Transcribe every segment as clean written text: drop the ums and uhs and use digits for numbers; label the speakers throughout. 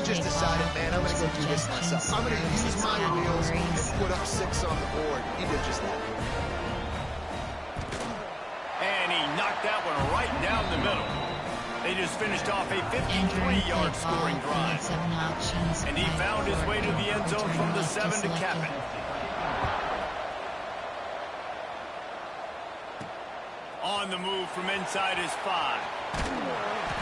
Speaker 1: just decided, man, I'm going to go do this myself. I'm going to use my wheels and put up 6 on the board. He did just that.
Speaker 2: And he knocked that one right down the middle. They just finished off a 53-yard scoring drive. And he found his way to the end zone from the 7 to cap it. On the move from inside his 5.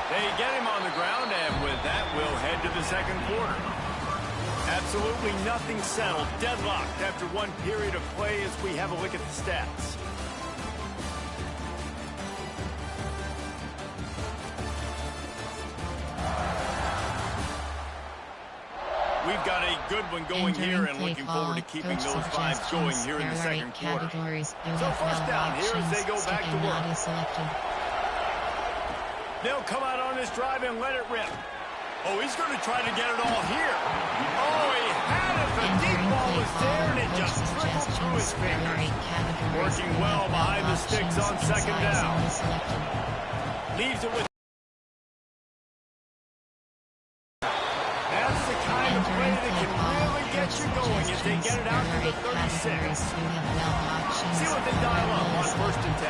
Speaker 2: They get him on the ground, and with that, we'll head to the second quarter. Absolutely nothing settled, deadlocked after one period of play as we have a look at the stats. We've got a good one going here and looking forward to keeping those vibes going here in the second quarter. So first down here as they go back to work. They'll come out on this drive and let it rip. Oh, he's going to try to get it all here. Oh, he had it. The deep ball was there and it just trickled through his fingers. Working well behind the sticks on second down. Leaves it with if they get it out to the 36. See what they dial up on 1st and 10.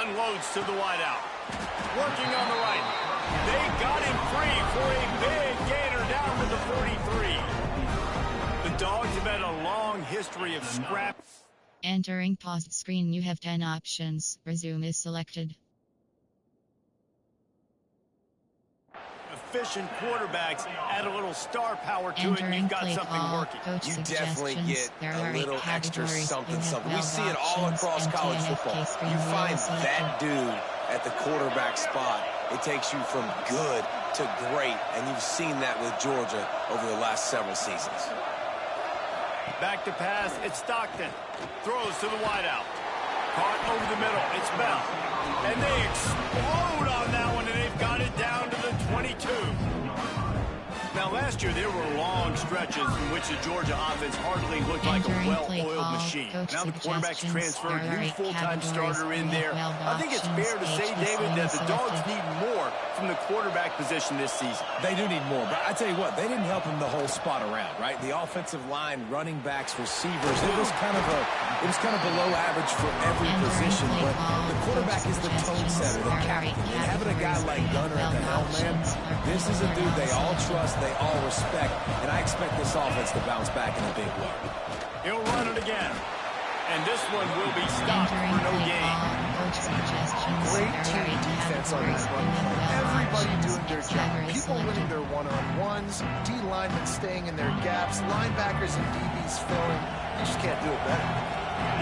Speaker 2: Unloads to the wideout. Working on the right. They got him free for a big gainer down to the 43. The Dogs have had a long history of scrap.
Speaker 3: Entering paused screen, you have 10 options. Resume is selected.
Speaker 2: Efficient quarterbacks add a little star power to it, and you've got something working.
Speaker 4: You definitely get a little extra something. We see it all across college football. You find that dude at the quarterback spot, it takes you from good to great, and you've seen that with Georgia over the last several seasons.
Speaker 2: Back to pass, it's Stockton. Throws to the wideout. Caught over the middle, it's Bell. And they explode on that one, and they've got it down to the 22. Now, last year, there were long stretches in which the Georgia offense hardly looked like a well-oiled machine. Now the quarterback's transferred, new full-time starter in there. I think it's fair to say, David, that the Dogs need more from the quarterback position this season.
Speaker 4: They do need more, but I tell you what, they didn't help him the whole spot around, right? The offensive line, running backs, receivers, it was kind of below average for every position, but the quarterback is the tone setter, the captain. And having a guy like Gunner at the helm, man, this is a dude they all trust, they all respect, and I expect this offense to bounce back in a big way.
Speaker 2: He'll run it again, and this one will be stopped for no gain.
Speaker 1: Great team defense on that run. Everybody doing their job. People winning their one-on-ones, D-linemen staying in their gaps, linebackers and DBs filling. You just can't do it better.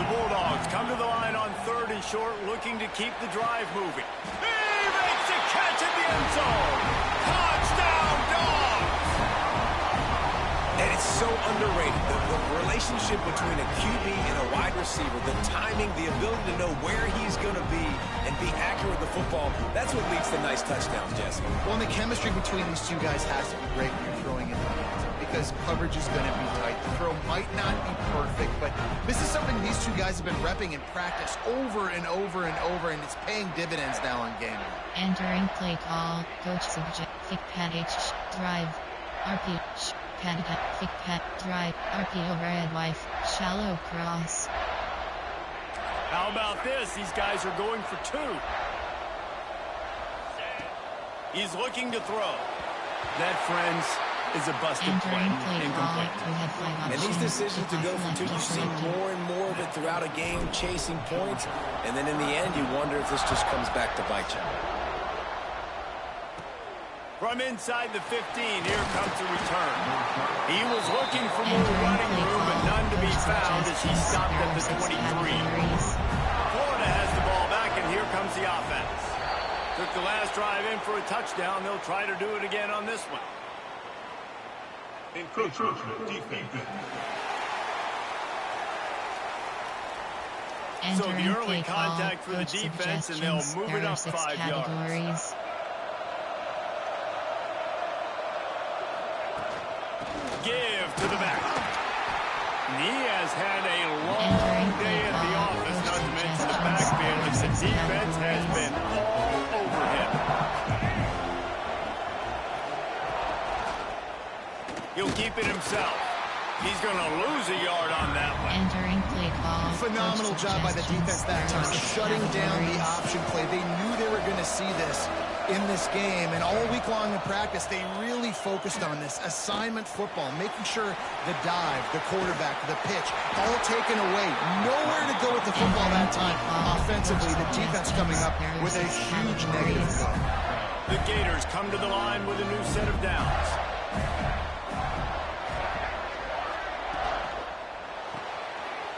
Speaker 2: The Bulldogs come to the line on 3rd and short, looking to keep the drive moving. He makes a catch in the end zone. Touchdown, Dogs!
Speaker 4: And it's so underrated. The relationship between a QB and a wide receiver, the timing, the ability to know where he's going to be and be accurate with the football, that's what leads to nice touchdowns, Jesse.
Speaker 1: Well, and the chemistry between these two guys has to be great when you're throwing in the hands, because coverage is going to be tight. The throw might not be perfect, but this is something these two guys have been repping in practice over and over and over, and it's paying dividends now on game day.
Speaker 3: Entering play call, coach subject, thick pad H, drive, RP, pad, thick pad, drive, RP overhead wife, shallow cross.
Speaker 2: How about this? These guys are going for 2. He's looking to throw. That, friends, is a busted play. Incomplete.
Speaker 4: And these decisions to go for 2, you see more and more of it throughout a game, chasing points, and then in the end, you wonder if this just comes back to bite you.
Speaker 2: From inside the 15, here comes the return. He was looking for more running room, but none to be found as he stopped at the 23. Florida has the ball back, and here comes the offense. Took the last drive in for a touchdown. They'll try to do it again on this one. Encroachment defense. So the early contact for the defense, and they'll move it up 5 yards. Give to the back. And he has had a long day at the office, not to mention the backfield, as the defense has been all over him. He'll keep it himself. He's going to lose a yard on that one.
Speaker 3: Entering play call.
Speaker 1: Phenomenal job by the defense that time, shutting down the option play. They knew they were going to see this in this game, and all week long in practice, they really focused on this assignment football, making sure the dive, the quarterback, the pitch, all taken away. Nowhere to go with the football that time. Offensively, the defense coming up with a huge negative play.
Speaker 2: The Gators come to the line with a new set of downs.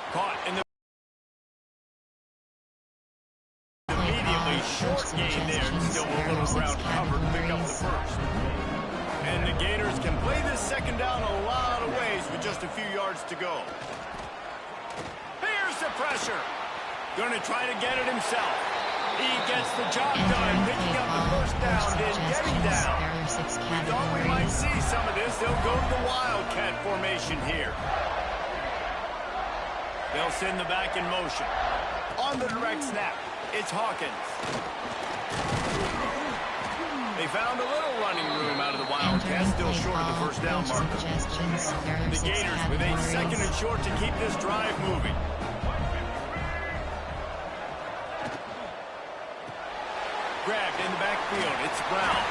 Speaker 2: Caught in the immediately short gain there. Still a little ground covered. Pick up the first. And the Gators can play this second down a lot of ways with just a few yards to go. Here's the pressure. Going to try to get it himself. He gets the job done, picking up the first down, then getting down. We thought we might see some of this. They'll go to the Wildcat formation here. They'll send the back in motion. On the direct snap, it's Hawkins. They found a little running room out of the Wildcats, still short of the first down marker. The Gators with a second and short to keep this drive moving. Grabbed in the backfield, it's Brown.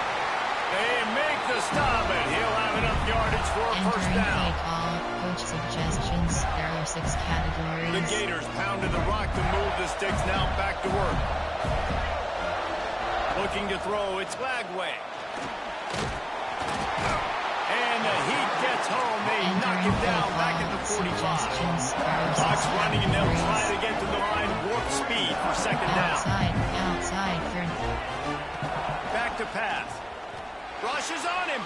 Speaker 2: They make the stop, and he'll have enough yardage for a first down.
Speaker 3: Coach suggestions, there are 6 categories.
Speaker 2: The Gators pounded the rock to move the sticks, now back to work. Looking to throw, it's Lagway. And the heat gets home. They knock him down back at the 45. Clock's running, and they'll try to get to the line warp speed for second down.
Speaker 3: Outside,
Speaker 2: back to pass. Rush is on him.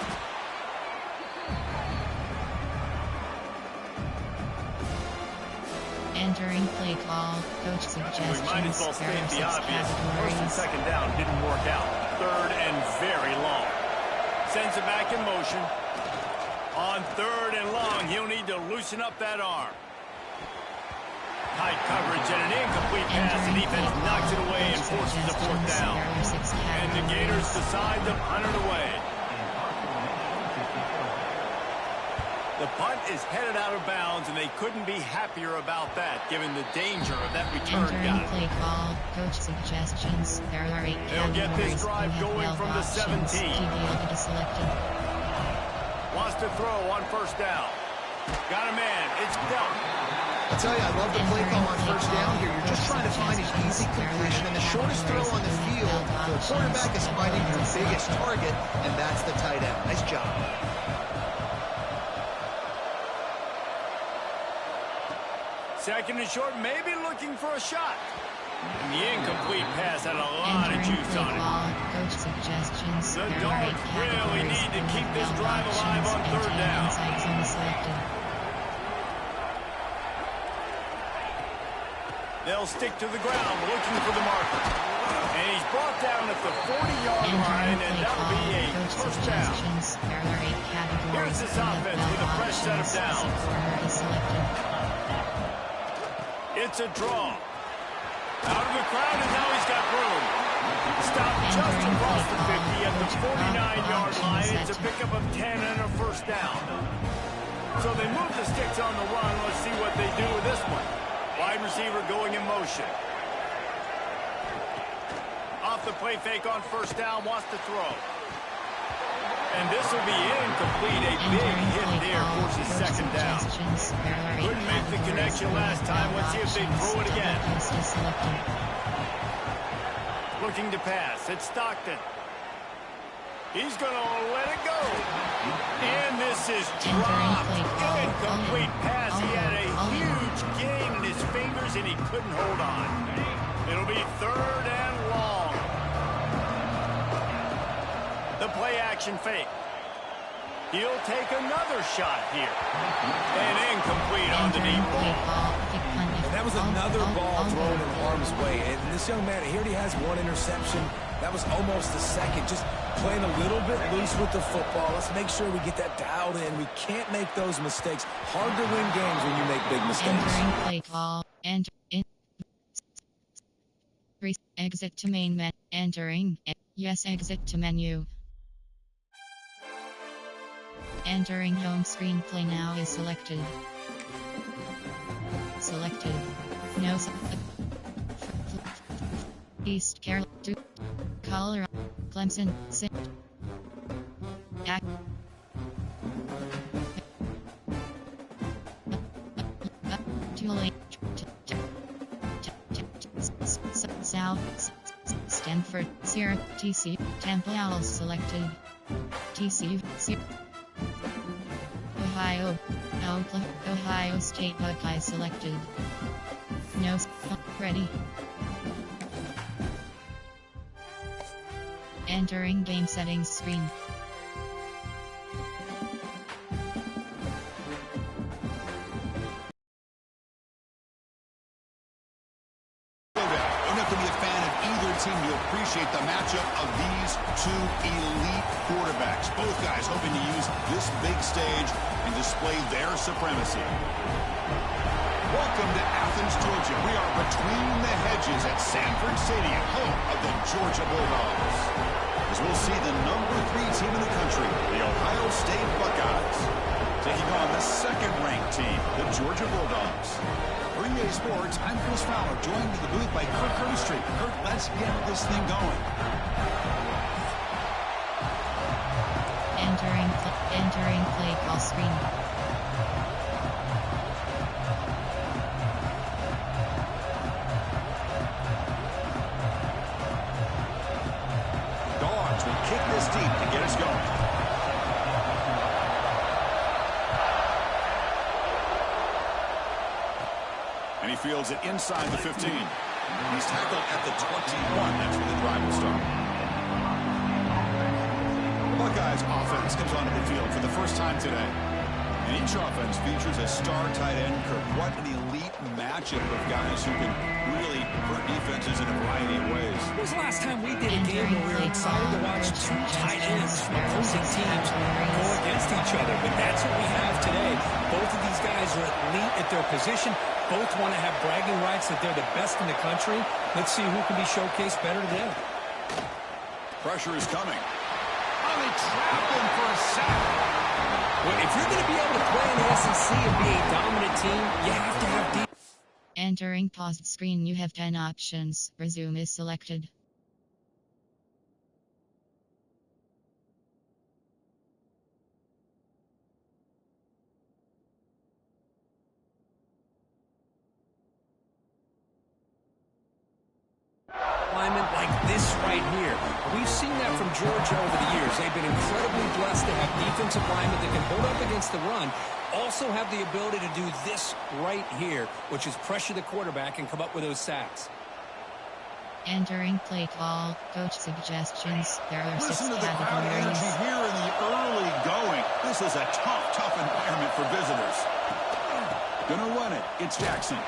Speaker 3: Entering play call. Coach suggestions.
Speaker 2: We might as well state the obvious. First and second down didn't work out. Third and very long. Sends it back in motion. On third and long, he'll need to loosen up that arm. Tight coverage and an incomplete pass. The defense knocks it away and forces a fourth down. And the Gators decide to punt it away. The punt is headed out of bounds, and they couldn't be happier about that, given the danger of that return guy.
Speaker 3: Play call. Coach suggestions. There are 8
Speaker 2: They'll get this drive going from the 17. Wants to throw on first down. Got a man. It's Delk.
Speaker 1: I tell you, I love the play call on first down here. You're just trying to find an easy completion, and the shortest throw on the field, the quarterback is finding your biggest target, and that's the tight end. Nice job.
Speaker 2: Second and short, maybe looking for a shot. And the incomplete pass had a lot of juice on it. The Dogs really need to keep this drive alive on third down. They'll stick to the ground, looking for the marker. And he's brought down at the 40-yard line, and that'll be a first down. Here's this offense with a fresh set of downs. It's a draw. Out of the crowd, and now he's got room. Stopped just across the 50 at the 49-yard line. It's a pickup of 10 and a first down. So they move the sticks on the run. Let's see what they do with this one. Wide receiver going in motion. Off the play fake on first down, wants to throw. And this will be incomplete. A big hit there, forces second down. Couldn't make the connection last time. Let's see if they throw it again. Looking to pass. It's Stockton. He's going to let it go. And this is dropped. Incomplete pass. He had a huge gain in his fingers, and he couldn't hold on. It'll be third and long. The play action fake. He'll take another shot here. And incomplete on the deep ball.
Speaker 4: And that was another ball thrown in harm's way. And this young man, he already has one interception. That was almost the second. Just playing a little bit loose with the football. Let's make sure we get that dialed in. We can't make those mistakes. Hard to win games when you make big mistakes.
Speaker 3: Entering play call. Enter in. Exit to main menu. Entering. Yes, exit to menu. Entering home screenplay now is selected. Selected. No. East Carolina. Colorado. Clemson. Tulane. South. Stanford. Sierra. TC. Temple Owls selected. TC. Ohio. Ohio State Buckeyes selected. No. Ready. Entering game settings screen.
Speaker 5: You don't have to be a fan of either team to appreciate the matchup of these two elite quarterbacks. Both guys hoping to use this big stage and display their supremacy. Welcome to Athens, Georgia. We are between the hedges at Sanford Stadium, home of the Georgia Bulldogs. As we'll see the #3 team in the country, the Ohio State Buckeyes, taking on the second-ranked team, the Georgia Bulldogs. For EA Sports, I'm Chris Fowler, joined in the booth by Kirk Herbstreit. Kirk, let's get this thing going.
Speaker 3: Entering play call screen.
Speaker 5: Dogs will kick this deep to get us going. And he fields it inside the 15. He's tackled at the 21. That's where the drive will start. The Buckeyes offense comes onto the field for the first time today. And each offense features a star tight end. Kirk, what an elite matchup of guys who can really hurt defenses in a variety of ways.
Speaker 4: When was the last time we did a game where we were excited to watch two tight ends from opposing teams go against each other? But that's what we have today. Both of these guys are elite at their position. Both want to have bragging rights that they're the best in the country. Let's see who can be showcased better today.
Speaker 5: Pressure is coming. Oh, they trap him for a sack.
Speaker 4: Well, if you're going to be able to play in the SEC and be a dominant team, you have to have deep.
Speaker 3: Entering paused screen, you have 10 options. Resume is selected.
Speaker 4: Linemen like this right here. We've seen that from Georgia over the years. They've been incredibly blessed to have defensive linemen that can hold up against the run, also have the ability to do this right here, which is pressure the quarterback and come up with those sacks.
Speaker 3: Entering play call, coach suggestions. There are 6
Speaker 5: Listen to the crowd energy
Speaker 3: categories.
Speaker 5: here in the early going. This is a tough environment for visitors. Gonna run it. It's Jackson.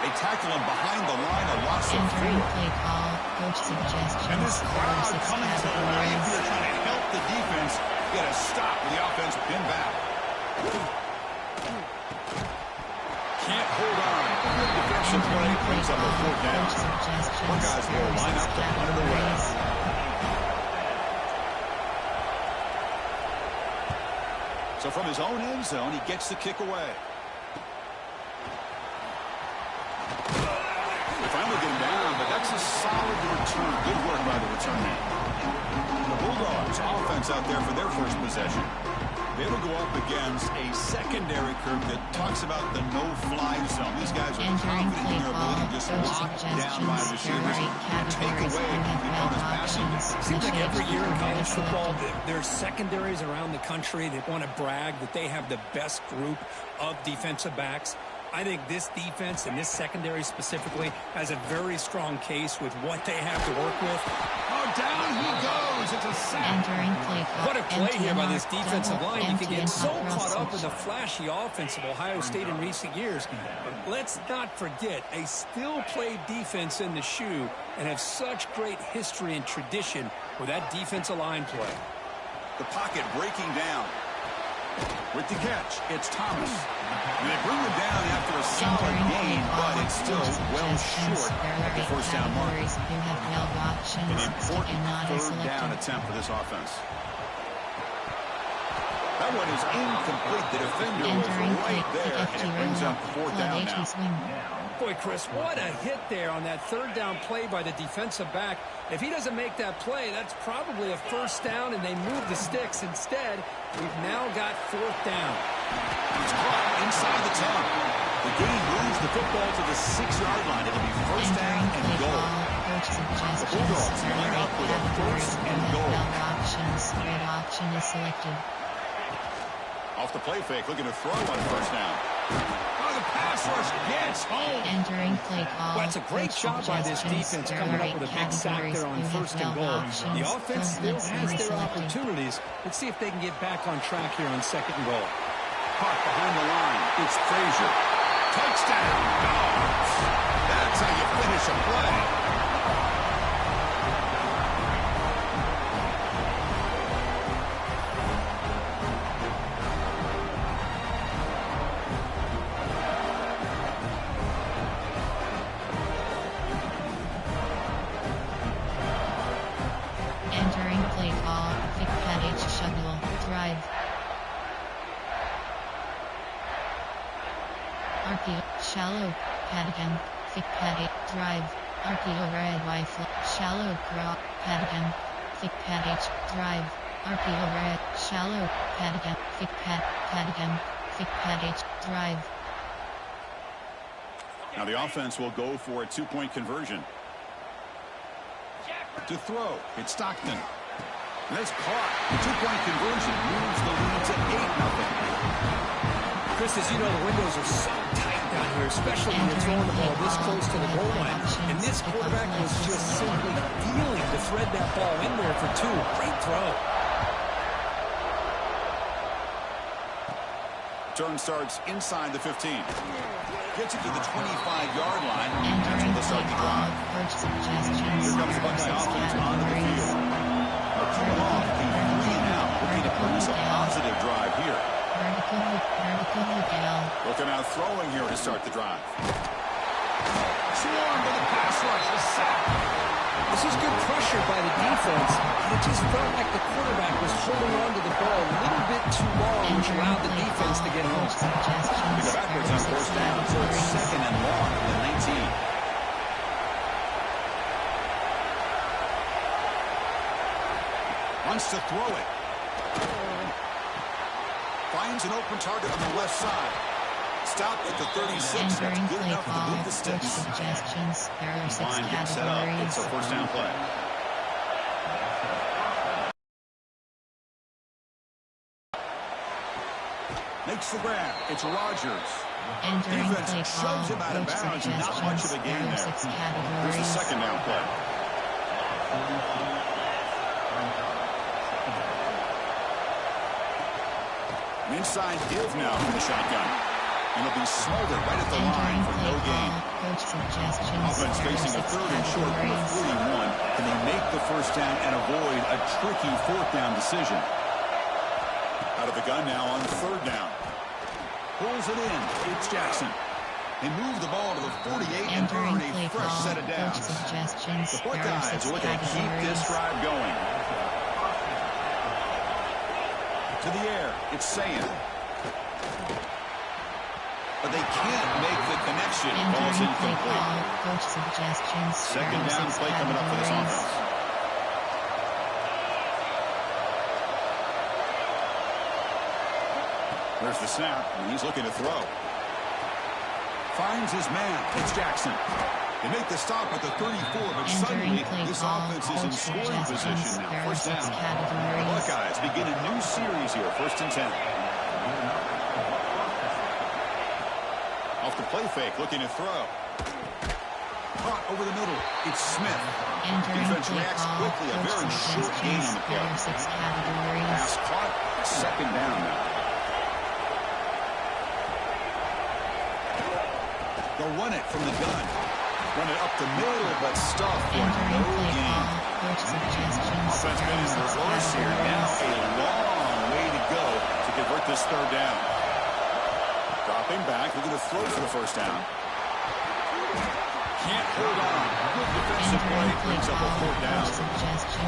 Speaker 5: They tackle him behind the line of loss of
Speaker 3: Entering
Speaker 5: 4.
Speaker 3: play call, coach suggestions.
Speaker 5: And this
Speaker 3: There are
Speaker 5: crowd
Speaker 3: 6
Speaker 5: coming to the line
Speaker 3: categories.
Speaker 5: here trying to help the defense get a stop with the offense pinned back. Can't hold on. Good defensive play brings up a 4th down.
Speaker 3: Coach suggestions.
Speaker 5: Buckeyes
Speaker 3: There
Speaker 5: will
Speaker 3: are
Speaker 5: line
Speaker 3: 6
Speaker 5: up to punt it away.
Speaker 3: categories.
Speaker 5: So from his own end zone, he gets the kick away. They finally get him down, but that's a solid return. Good work by the return man. The Bulldogs offense out there for their first possession. They will go up against a secondary curve that talks about the no-fly zone. These guys are
Speaker 3: Entering
Speaker 5: confident
Speaker 3: play
Speaker 5: in their
Speaker 3: call,
Speaker 5: ability to just
Speaker 3: coach
Speaker 5: lock down by
Speaker 3: suggestions. There
Speaker 5: receivers
Speaker 3: are 8
Speaker 5: and take
Speaker 3: categories.
Speaker 5: away
Speaker 3: You have
Speaker 5: the
Speaker 3: 12
Speaker 5: opponent's passing
Speaker 3: options.
Speaker 5: game.
Speaker 4: Seems like
Speaker 3: The
Speaker 4: every
Speaker 3: shapes
Speaker 4: year in
Speaker 3: are
Speaker 4: college
Speaker 3: selected.
Speaker 4: football, there's secondaries around the country that want to brag that they have the best group of defensive backs. I think this defense and this secondary specifically has a very strong case with what they have to work with.
Speaker 5: Oh, down he goes. It's a sack.
Speaker 3: Entering play call.
Speaker 4: What a play here by
Speaker 3: MTNR,
Speaker 4: this defensive
Speaker 3: double,
Speaker 4: line. You can get so
Speaker 3: MTNR
Speaker 4: caught up in
Speaker 3: cross
Speaker 4: the flashy offense of Ohio State in recent years. But let's not forget, they still play defense in the shoe and have such great history and tradition with that defensive line play.
Speaker 5: The pocket breaking down. With the catch, it's Thomas. And they bring him down after a solid
Speaker 3: Entering play
Speaker 5: gain,
Speaker 3: call,
Speaker 5: but it's still
Speaker 3: coach
Speaker 5: well
Speaker 3: suggestions.
Speaker 5: short
Speaker 3: There
Speaker 5: of
Speaker 3: are
Speaker 5: the
Speaker 3: 8
Speaker 5: first down mark.
Speaker 3: categories. You have 12 options.
Speaker 5: An
Speaker 3: Stick
Speaker 5: important
Speaker 3: and not is
Speaker 5: 3rd down
Speaker 3: selected.
Speaker 5: attempt for this offense. That That one is incomplete. The defender was right there, and it brings up fourth down now.
Speaker 4: Boy, Chris, what a hit there on that third down play by the defensive back. If he doesn't make that play, that's probably a first down, and they move the sticks. Instead, we've now got fourth down.
Speaker 5: He's caught inside the 10. The game moves the football to the 6-yard line. It'll be first down and goal. The Bulldogs line up with a first and goal.
Speaker 3: Red option is selected.
Speaker 5: Off the play fake, looking to throw on first down. Oh, the pass rush gets home.
Speaker 3: Entering play call.
Speaker 4: Well, it's a great job by this defense coming up with a big sack there on first and goal. The offense still has their opportunities. Let's see if they can get back on track here on second and goal.
Speaker 5: Caught behind the line. It's Frazier. Touchdown, Dogs. That's how you finish a play.
Speaker 3: Entering play call. Fitzpatrick shuttle. Drive. RPO. Shallow. Padigan. Fitzpatrick. Drive. RPO red rifle. Shallow crop. Padigan. Fitzpatrick. Drive. RPO red. Shallow. Padigan. Padigan. Fitzpatrick. Drive.
Speaker 5: Now the offense will go for a 2-point conversion. To throw, it's Stockton. And it's caught. The 2-point conversion moves the lead to 8-0.
Speaker 4: Chris, as you know, the windows are so tight down here, especially when you're throwing the ball this close to the goal line. And this quarterback was just simply feeling to thread that ball in there for 2. Great throw.
Speaker 5: Turn starts inside the 15. Gets it to the 25-yard line. That's where they'll start the drive. Here comes the Buckeye offense onto the field. They're coming off a 3-and-out, looking to produce a positive drive here. Looking out throwing here to start the drive. Swarmed by the pass rush. The sack.
Speaker 4: This is good pressure by the defense. It just felt like the quarterback was holding on to the ball a little bit too long, which allowed the defense to get home.
Speaker 5: They go backwards on first down, so it's second and long at the 19. Wants to throw it. Finds an open target on the left side. Stopped at the 36. That's good enough to move the sticks. Line gets set up. It's a first down play. Makes the grab. It's Rodgers. Defense shoves him out of bounds. Not much of a gain there. Here's the second down play. An inside give now from the shotgun. And it'll be smothered right at the line for no gain. Offense facing a third and short from the 41. Can they make the first down and avoid a tricky fourth down decision? Out of the gun now on third down. Pulls it in. It's Jackson. They move the ball to the 48 and earn a fresh set of downs. The Buckeyes are looking to keep this drive going. To the air. It's Sayan. But they can't make the connection. Ball's incomplete. Second down play coming up for this offense. There's the snap, and he's looking to throw. Finds his man. It's Jackson. They make the stop at the 34, but suddenly this offense is in scoring position now. First down. The Buckeyes begin a new series here. First and 10. Off the play fake, looking to throw. Caught over the middle. It's Smith. Defense reacts quickly. A very short gain on the play. Pass caught. Second down now. They'll run it from the gun. Run it up the middle, but stuffed for no gain. Offense been in reverse here. Now a long way to go to convert this third down. Dropping back, looking to throw for the first down. Can't hold on. Good defensive play brings up a fourth down.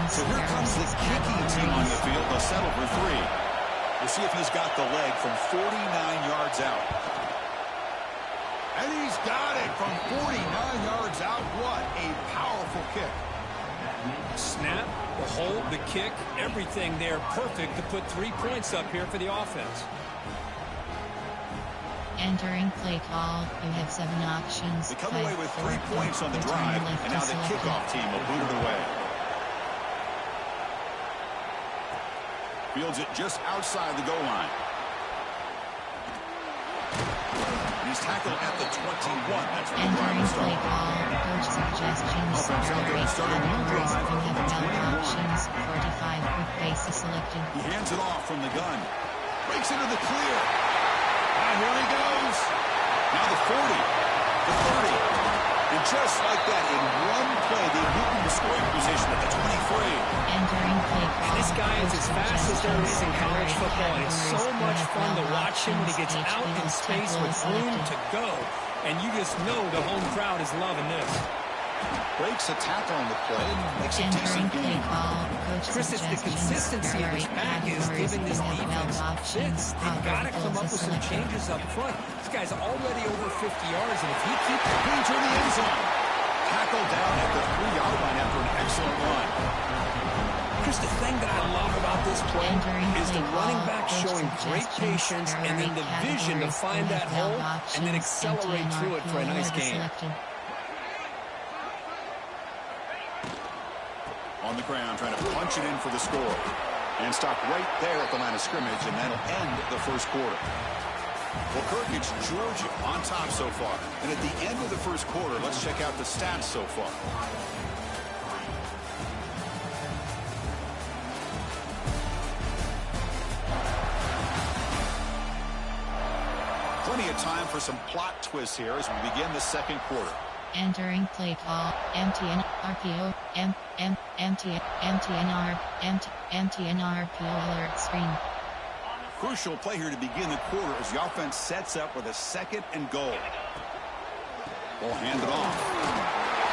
Speaker 5: So here comes the kicking team on the field. They'll settle for 3. We'll see if he's got the leg from 49 yards out. And he's got it from 49 yards out. What a powerful kick.
Speaker 4: Snap, the hold, the kick, everything there perfect to put 3 points up here for the offense.
Speaker 3: Entering play call, you have 7 options.
Speaker 5: They come away with 3 points on the drive, and now the kickoff team will boot it away. Fields it just outside the goal line. And he's tackled at the 21. That's where the drive will
Speaker 3: Entering play
Speaker 5: start.
Speaker 3: call, coach suggestions.
Speaker 5: Offense out there to start a new drive
Speaker 3: You
Speaker 5: from
Speaker 3: have
Speaker 5: the
Speaker 3: 12
Speaker 5: 21.
Speaker 3: options. 45 with bases selected.
Speaker 5: He hands it off from the gun. Breaks into the clear. And here he goes. Now the 40, the 30. And just like that, in one play, they move into scoring position at the 23.
Speaker 3: Entering play call.
Speaker 4: This guy is as fast as there is in college
Speaker 3: Category
Speaker 4: football. It's so
Speaker 3: categories.
Speaker 4: much
Speaker 3: You have
Speaker 4: fun to
Speaker 3: 12
Speaker 4: watch him when he gets
Speaker 3: options.
Speaker 4: out in
Speaker 3: Each
Speaker 4: space
Speaker 3: tackle
Speaker 4: with
Speaker 3: is
Speaker 4: room
Speaker 3: selected.
Speaker 4: to go. And you just know the home crowd is loving this.
Speaker 5: Breaks a tackle on the play. Makes a
Speaker 3: Entering
Speaker 5: decent
Speaker 3: play
Speaker 5: gain.
Speaker 3: call, coach
Speaker 4: Chris, it's the
Speaker 3: suggestions.
Speaker 4: consistency of his back is giving this
Speaker 3: You have 12
Speaker 4: defense
Speaker 3: options.
Speaker 4: fits. They've got to come up with some changes up front. This guy's already over 50 yards, and if he keeps
Speaker 5: Into the end zone. Tackled down at the 3-yard line after an excellent run.
Speaker 4: Chris, the thing that I love about this play
Speaker 3: Entering
Speaker 4: is the
Speaker 3: play
Speaker 4: running
Speaker 3: call,
Speaker 4: back
Speaker 3: coach
Speaker 4: showing great
Speaker 3: suggestions.
Speaker 4: patience and then the vision to find that hole and then accelerate through it for a nice gain.
Speaker 5: On the ground, trying to punch it in for the score. And stop right there at the line of scrimmage, and that'll end the first quarter. Well, Kirk, it's Georgia on top so far. And at the end of the first quarter, let's check out the stats so far. Plenty of time for some plot twists here as we begin the second quarter.
Speaker 3: Entering play call, MTN, RPO, MTN, RPO alert screen.
Speaker 5: Crucial play here to begin the quarter as the offense sets up with a 2nd and goal. Ball handed off.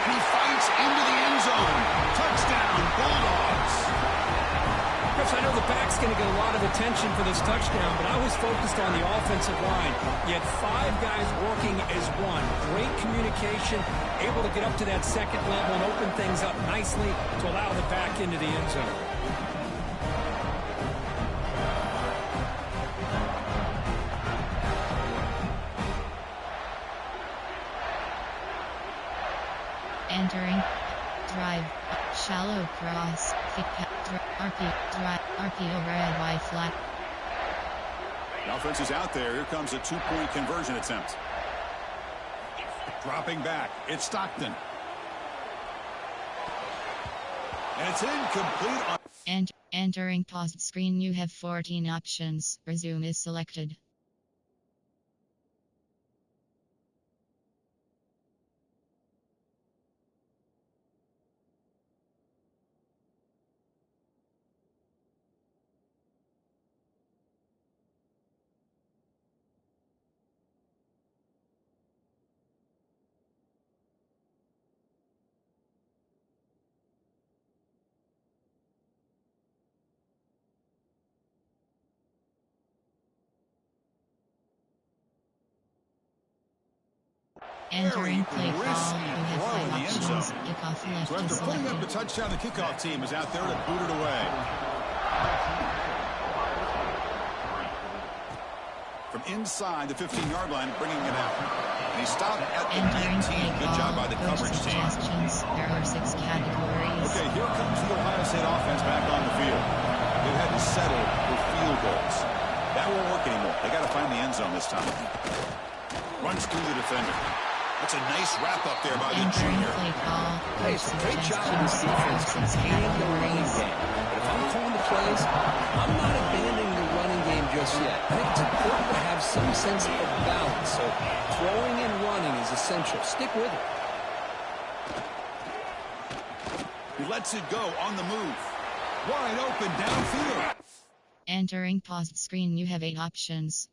Speaker 5: And he fights into the end zone. Touchdown, Bulldogs.
Speaker 4: Chris, I know the back's going to get a lot of attention for this touchdown, but I was focused on the offensive line. You had 5 guys working as one. Great communication, able to get up to that 2nd level and open things up nicely to allow the back into the end zone.
Speaker 3: Entering drive, shallow cross, thick RPO red Y flat.
Speaker 5: The offense is out there. Here comes a 2-point conversion attempt. Dropping back. It's Stockton. And it's incomplete.
Speaker 3: And entering paused screen, you have 14 options. Resume is selected. Entering play call, you have 5 options. Kickoff left
Speaker 5: So
Speaker 3: is
Speaker 5: after putting up the
Speaker 3: selected.
Speaker 5: touchdown, the kickoff team is out there to boot it away. From inside the 15-yard line, bringing it out. And he stopped at the
Speaker 3: Entering
Speaker 5: 19.
Speaker 3: play
Speaker 5: Good job by the
Speaker 3: call,
Speaker 5: coverage
Speaker 3: coach
Speaker 5: team.
Speaker 3: suggestions. There are 6 categories.
Speaker 5: Okay, here comes the Ohio State offense back on the field. They've had to settle for field goals. That won't work anymore. They got to find the end zone this time. Runs through the defender. That's a nice wrap up there by the
Speaker 3: Entering
Speaker 5: junior.
Speaker 3: play call,
Speaker 4: Hey,
Speaker 3: coach
Speaker 4: it's a great job of this
Speaker 3: suggestions.
Speaker 4: defense
Speaker 3: There are 6
Speaker 4: containing the running
Speaker 3: categories.
Speaker 4: game. But if I'm calling the plays, I'm not abandoning the running game just yet. I think it's important to have some sense of balance. So throwing and running is essential. Stick with it.
Speaker 5: He lets it go on the move. Wide open downfield.
Speaker 3: Entering paused screen, you have 8 options.